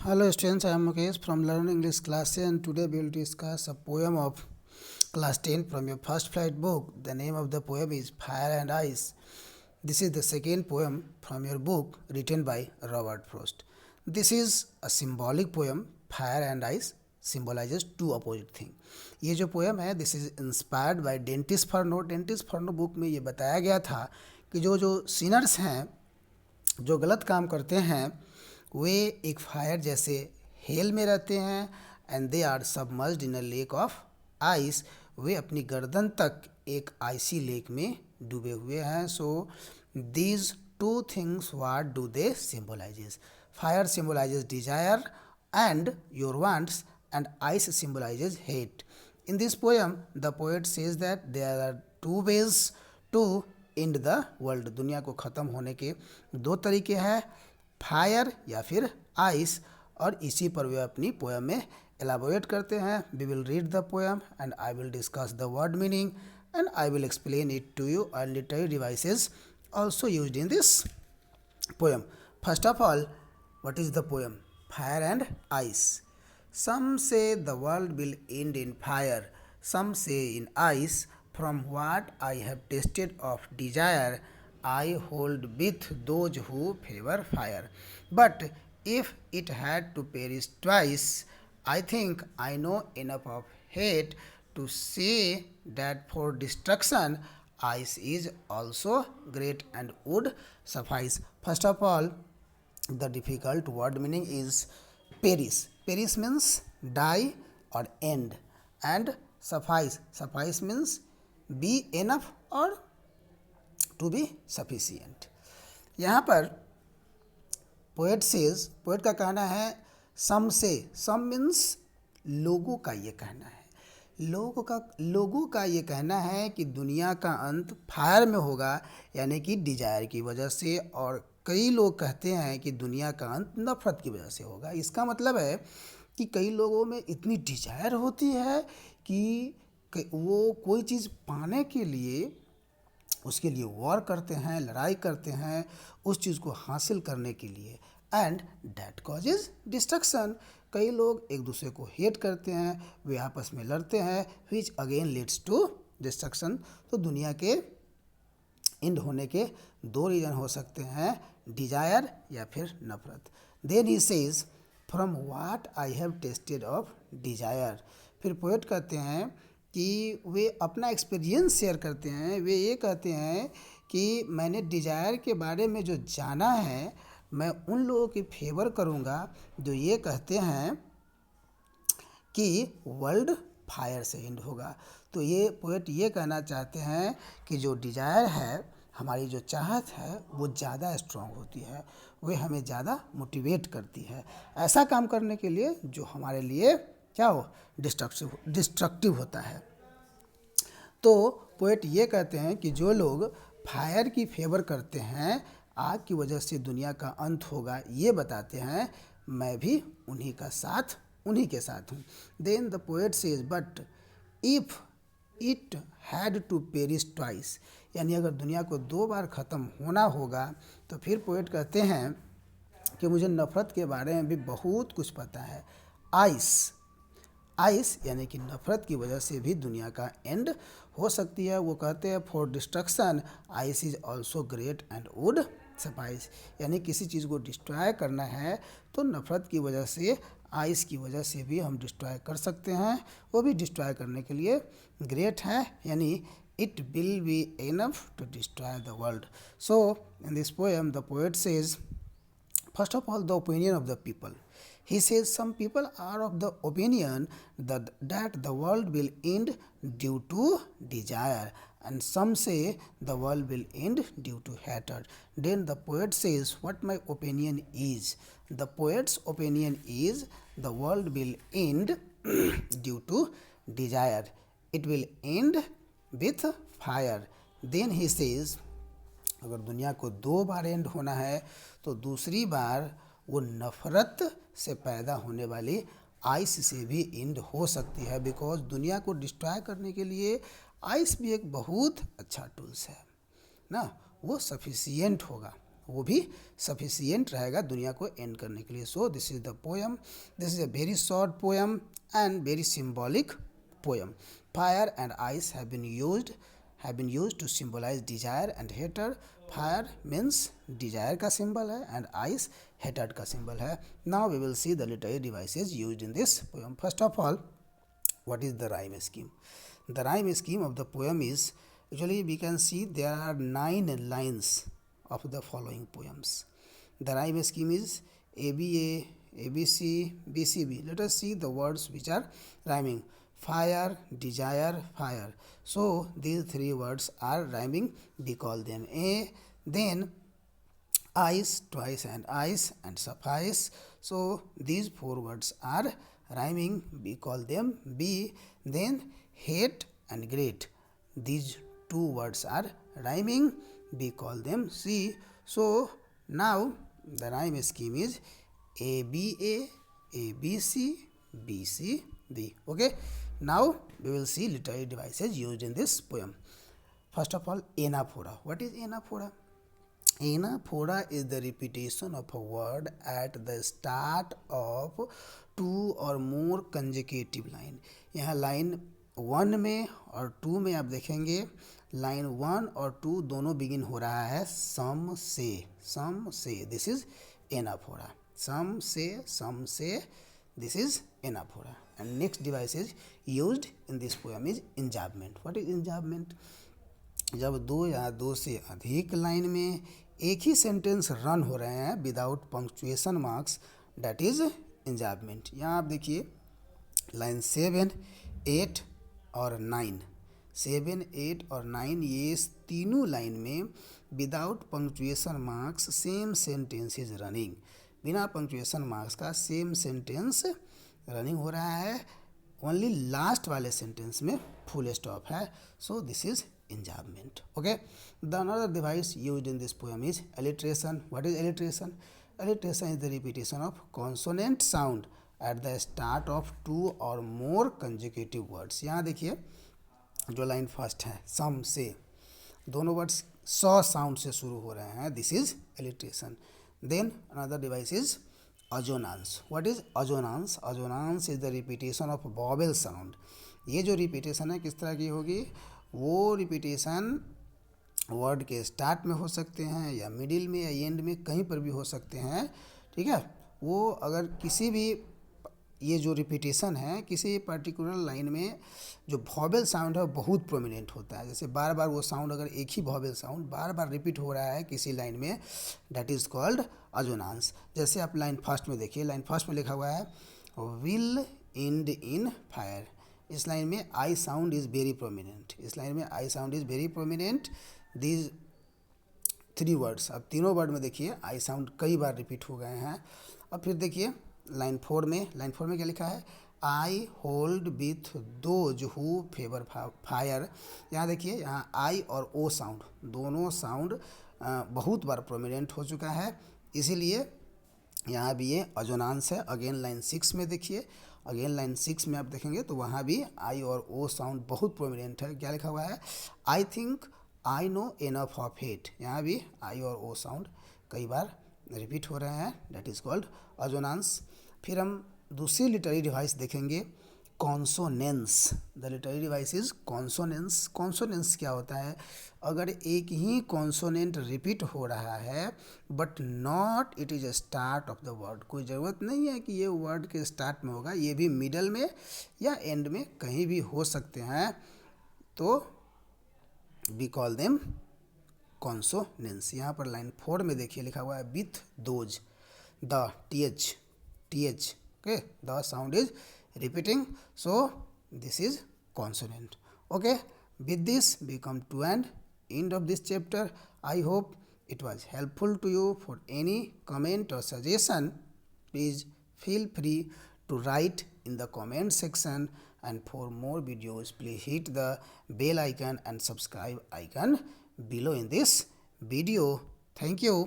Hello students, I am Mukesh from Learn English class 10 and today we will discuss a poem of class 10 from your first flight book. The name of the poem is Fire and Ice. This is the second poem from your book written by Robert Frost. This is a symbolic poem. Fire and ice symbolizes two opposite things. ये जो poem है this is inspired by Dante's Inferno. Dante's Inferno book में ये बताया गया था कि जो सिनर्स हैं, जो गलत काम करते हैं, वे एक फायर जैसे हेल में रहते हैं and they are submerged in a lake of ice. वे अपनी गर्दन तक एक आइसी लेक में डूबे हुए हैं. So these two things what do they symbolises. Fire symbolises desire and your wants and ice symbolizes hate. In this poem the poet says that there are two ways to end the world. दुनिया को ख़त्म होने के दो तरीके हैं, fire या फिर आइस. और इसी पर वे अपनी पोएम में एलाबोरेट करते हैं. We will read the poem and I will discuss the word meaning and I will explain it to you. And literary devices also used in this poem. First of all, what is the poem? Fire and ice. Some say the world will end in fire, some say in ice. From what I have tasted of desire, I hold with those who favor fire. But if it had to perish twice, I think I know enough of hate to say that for destruction, ice is also great and would suffice. First of all, the difficult word meaning is perish. Perish means die or end, and suffice. Suffice means be enough or to be sufficient. यहाँ पर poet says, poet का कहना है सम से. सम means लोगों का ये कहना है, लोगों का ये कहना है कि दुनिया का अंत फायर में होगा, यानी कि डिजायर की वजह से. और कई लोग कहते हैं कि दुनिया का अंत नफरत की वजह से होगा. इसका मतलब है कि कई लोगों में इतनी डिजायर होती है कि वो कोई चीज़ पाने के लिए उसके लिए वॉर करते हैं, लड़ाई करते हैं उस चीज़ को हासिल करने के लिए. And that causes destruction. कई लोग एक दूसरे को हेट करते हैं, वे आपस में लड़ते हैं, which again leads to destruction. तो दुनिया के एंड होने के दो रीज़न हो सकते हैं, डिजायर या फिर नफरत. Then he says from what I have tested of desire. फिर पोएट कहते हैं कि वे अपना एक्सपीरियंस शेयर करते हैं. वे ये कहते हैं कि मैंने डिजायर के बारे में जो जाना है, मैं उन लोगों की फेवर करूँगा जो ये कहते हैं कि वर्ल्ड फायर से एंड होगा. तो ये पोएट ये कहना चाहते हैं कि जो डिजायर है, हमारी जो चाहत है, वो ज़्यादा स्ट्रांग होती है, वे हमें ज़्यादा मोटिवेट करती है ऐसा काम करने के लिए जो हमारे लिए क्या हो, डिस्ट्रक्टिव होता है. तो पोएट ये कहते हैं कि जो लोग फायर की फेवर करते हैं, आग की वजह से दुनिया का अंत होगा, ये बताते हैं, मैं भी उन्हीं के साथ हूँ. Then the poet says but if it had to perish twice. यानी अगर दुनिया को दो बार ख़त्म होना होगा तो फिर पोएट कहते हैं कि मुझे नफ़रत के बारे में भी बहुत कुछ पता है. आइस यानी कि नफ़रत की वजह से भी दुनिया का एंड हो सकती है. वो कहते हैं for destruction ice is also great and would suffice. यानी किसी चीज़ को डिस्ट्रॉय करना है तो नफ़रत की वजह से, आइस की वजह से भी हम डिस्ट्रॉय कर सकते हैं. वो भी डिस्ट्रॉय करने के लिए ग्रेट है, यानी it will be enough to destroy the world. So in this poem the poet says first of all the opinion of the people. He says some people are of the opinion that the world will end due to desire, and some say the world will end due to hatred. Then the poet says what my opinion is. The poet's opinion is the world will end due to desire. It will end with fire. Then he says अगर दुनिया को दो बार and होना है तो दूसरी बार वो नफ़रत से पैदा होने वाली आइस से भी एंड हो सकती है. बिकॉज दुनिया को डिस्ट्रॉय करने के लिए आइस भी एक बहुत अच्छा टूल्स है ना, वो सफिशियंट होगा. वो भी सफिशियंट रहेगा दुनिया को एंड करने के लिए. So this is the poem. This is a very short poem and very symbolic poem. Fire and ice have been used to symbolise desire and hater. Fire means desire का symbol है and ice hatred का symbol है. Now we will see the literary devices used in this poem. First of all, what is the rhyme scheme? The rhyme scheme of the poem is, actually we can see there are 9 lines of the following poems. The rhyme scheme is ABA, ABC, BCB. Let us see the words which are rhyming. Fire, desire, fire. So these 3 words are rhyming. We call them A. Then ice, twice and suffice. So these 4 words are rhyming. We call them B. Then hate and great. These 2 words are rhyming. We call them C. So now the rhyme scheme is ABA, ABC, BCB. Okay. Now we will see literary devices used in this poem. First of all, anaphora. What is anaphora? Anaphora is the repetition of a word at the start of 2 or more consecutive line. यहाँ line 1 में और 2 में आप देखेंगे line 1 और 2 दोनों begin हो रहा है सम से. This is anaphora. सम से this is anaphora. And next device is used in this poem is enjambment. What is enjambment? जब 2 या 2 से अधिक लाइन में एक ही सेंटेंस रन हो रहे हैं without punctuation marks, that is enjambment. यहाँ आप देखिए लाइन 7, 8 और 9. 7, 8 और 9 ये तीनों लाइन में without punctuation marks same sentence is running. बिना पंक्चुएशन मार्क्स का सेम सेंटेंस रनिंग हो रहा है. ओनली लास्ट वाले सेंटेंस में फुल स्टॉप है. So this is enjambment. Okay. The another device used in this poem is alliteration. What is alliteration? Alliteration is the repetition of consonant sound at the start of 2 or more consecutive words. यहाँ देखिए जो line first है सम से, दोनों words सौ sound से शुरू हो रहे हैं. This is alliteration. Then another device is assonance. What is assonance? Assonance is the repetition of vowel sound. ये जो रिपीटेशन है किस तरह की होगी? वो रिपीटेशन वर्ड के स्टार्ट में हो सकते हैं या मिडिल में या एंड में, कहीं पर भी हो सकते हैं. ठीक है. वो अगर किसी भी ये जो रिपीटेशन है किसी पर्टिकुलर लाइन में जो वॉवेल साउंड है वो बहुत प्रोमिनेंट होता है. जैसे बार बार वो साउंड अगर एक ही वॉवेल साउंड बार बार रिपीट हो रहा है किसी लाइन में, दैट इज़ कॉल्ड अजोनांस. जैसे आप लाइन फर्स्ट में देखिए, लाइन फर्स्ट में लिखा हुआ है विल एंड इन फायर. इस लाइन में I sound is very prominent. इस लाइन में I sound is very prominent. These 3 words, अब तीनों वर्ड में देखिए आई साउंड कई बार रिपीट हो गए हैं. अब फिर देखिए लाइन 4 में क्या लिखा है? I hold with those who favour fire. यहाँ देखिए यहाँ आई और ओ साउंड दोनों साउंड बहुत बार प्रोमिनेंट हो चुका है, इसीलिए यहाँ भी ये अजोनांस है. अगेन लाइन 6 में देखिए, अगेन लाइन 6 में आप देखेंगे तो वहाँ भी आई और ओ साउंड बहुत प्रोमिनेंट है. क्या लिखा हुआ है? I think I know enough of it. यहाँ भी आई और ओ साउंड कई बार रिपीट हो रहे हैं, दैट इज़ कॉल्ड अजोनांस. फिर हम दूसरी लिटरेरी डिवाइस देखेंगे consonance. The literary device is consonance. Consonance क्या होता है? अगर एक ही कॉन्सोनेंट रिपीट हो रहा है but not it is a start of the word. कोई ज़रूरत नहीं है कि ये वर्ड के स्टार्ट में होगा, ये भी मिडल में या एंड में कहीं भी हो सकते हैं, तो वी कॉल देम कॉन्सोनेंस. यहाँ पर लाइन 4 में देखिए लिखा हुआ है with those. The th okay, the sound is repeating, so this is consonant. Okay, with this we come to an end of this chapter. I hope it was helpful to you. For any comment or suggestion, please feel free to write in the comment section, and for more videos please hit the bell icon and subscribe icon below in this video. Thank you.